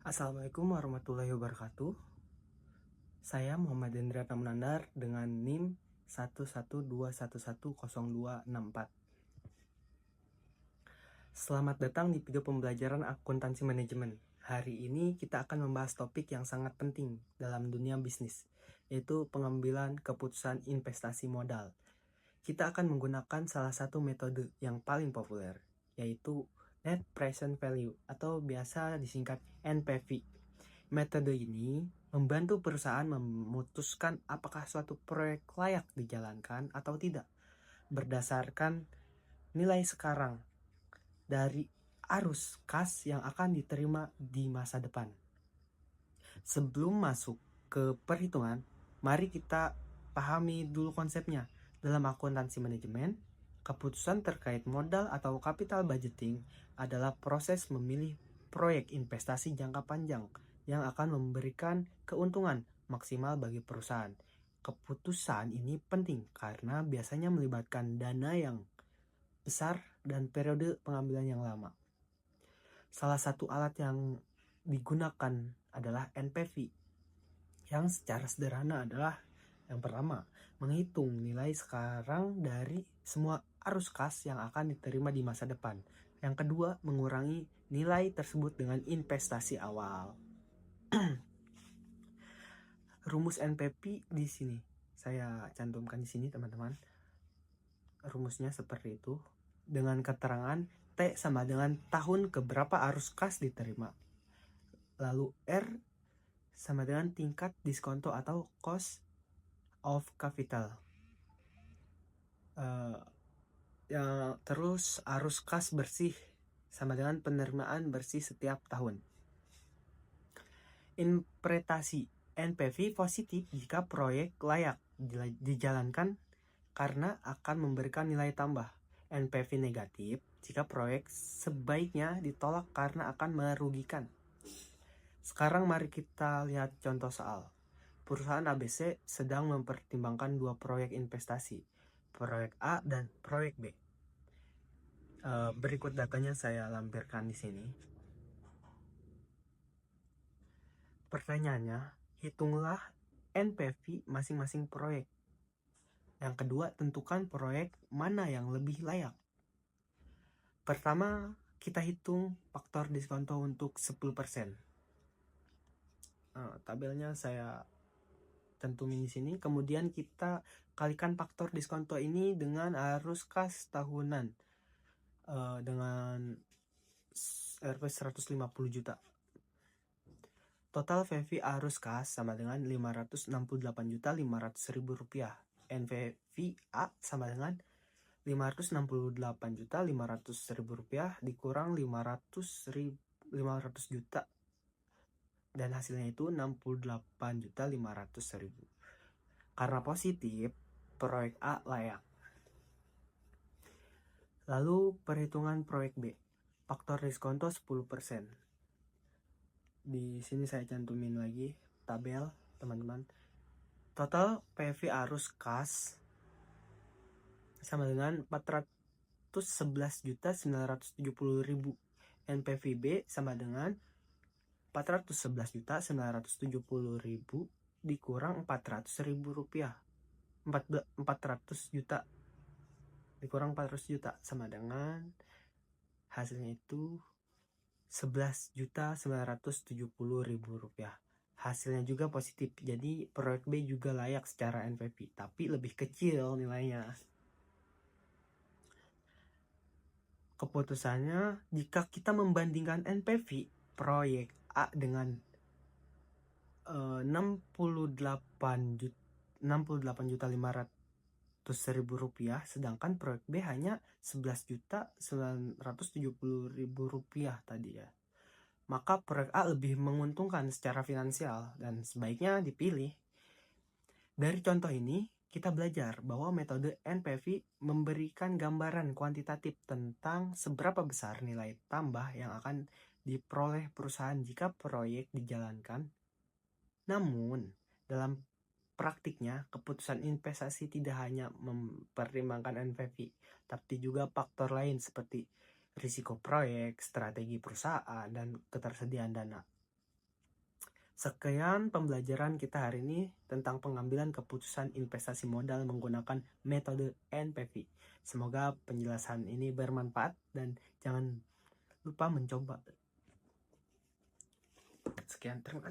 Assalamualaikum warahmatullahi wabarakatuh. Saya Muhammad Hendra Tamunandar dengan NIM 112110264. Selamat datang di video pembelajaran akuntansi manajemen. Hari ini kita akan membahas topik yang sangat penting dalam dunia bisnis, yaitu pengambilan keputusan investasi modal. Kita akan menggunakan salah satu metode yang paling populer, yaitu Net Present Value atau biasa disingkat NPV. Metode ini membantu perusahaan memutuskan apakah suatu proyek layak dijalankan atau tidak berdasarkan nilai sekarang dari arus kas yang akan diterima di masa depan. Sebelum masuk ke perhitungan, mari kita pahami dulu konsepnya. Dalam akuntansi manajemen, keputusan terkait modal atau capital budgeting adalah proses memilih proyek investasi jangka panjang yang akan memberikan keuntungan maksimal bagi perusahaan. Keputusan ini penting karena biasanya melibatkan dana yang besar dan periode pengambilan yang lama. Salah satu alat yang digunakan adalah NPV, yang secara sederhana adalah yang pertama, menghitung nilai sekarang dari semua arus kas yang akan diterima di masa depan. Yang kedua, mengurangi nilai tersebut dengan investasi awal. Rumus NPV di sini saya cantumkan di sini, teman-teman. Rumusnya seperti itu dengan keterangan T sama dengan tahun keberapa arus kas diterima. Lalu R sama dengan tingkat diskonto atau cost of capital. Terus arus kas bersih sama dengan penerimaan bersih setiap tahun. Interpretasi NPV positif jika proyek layak dijalankan karena akan memberikan nilai tambah. NPV negatif jika proyek sebaiknya ditolak karena akan merugikan. Sekarang mari kita lihat contoh soal. Perusahaan ABC sedang mempertimbangkan dua proyek investasi, proyek A dan proyek B. Berikut datanya saya lampirkan di sini. Pertanyaannya, hitunglah NPV masing-masing proyek. Yang kedua, tentukan proyek mana yang lebih layak. Pertama, kita hitung faktor diskonto untuk 10%. Tabelnya saya tentuin di sini. Kemudian kita kalikan faktor diskonto ini dengan arus kas tahunan dengan Rp 150 juta. Total VV arus kas sama dengan Rp568.500.000. NPV A sama dengan Rp568.500.000 dikurang 500 juta, dan hasilnya itu Rp68.500.000. Karena positif, proyek A layak. Lalu perhitungan proyek B. Faktor diskonto 10%. Di sini saya cantumin lagi tabel, teman-teman. Total PV arus kas sama dengan 411.970.000. NPVB sama dengan 411.970.000 dikurang Rp400.000. 400 juta dikurang 400 juta sama dengan hasilnya itu Rp11.970.000. Hasilnya juga positif, jadi proyek B juga layak secara NPV, tapi lebih kecil nilainya. Keputusannya, jika kita membandingkan NPV proyek A dengan 68.500.000 rupiah, sedangkan proyek B hanya 11.970.000 rupiah tadi ya. Maka proyek A lebih menguntungkan secara finansial dan sebaiknya dipilih. Dari contoh ini, kita belajar bahwa metode NPV memberikan gambaran kuantitatif tentang seberapa besar nilai tambah yang akan diperoleh perusahaan jika proyek dijalankan. Namun, dalam praktiknya, keputusan investasi tidak hanya mempertimbangkan NPV, tapi juga faktor lain seperti risiko proyek, strategi perusahaan, dan ketersediaan dana. Sekian pembelajaran kita hari ini tentang pengambilan keputusan investasi modal menggunakan metode NPV. Semoga penjelasan ini bermanfaat dan jangan lupa mencoba. Sekian, terima kasih.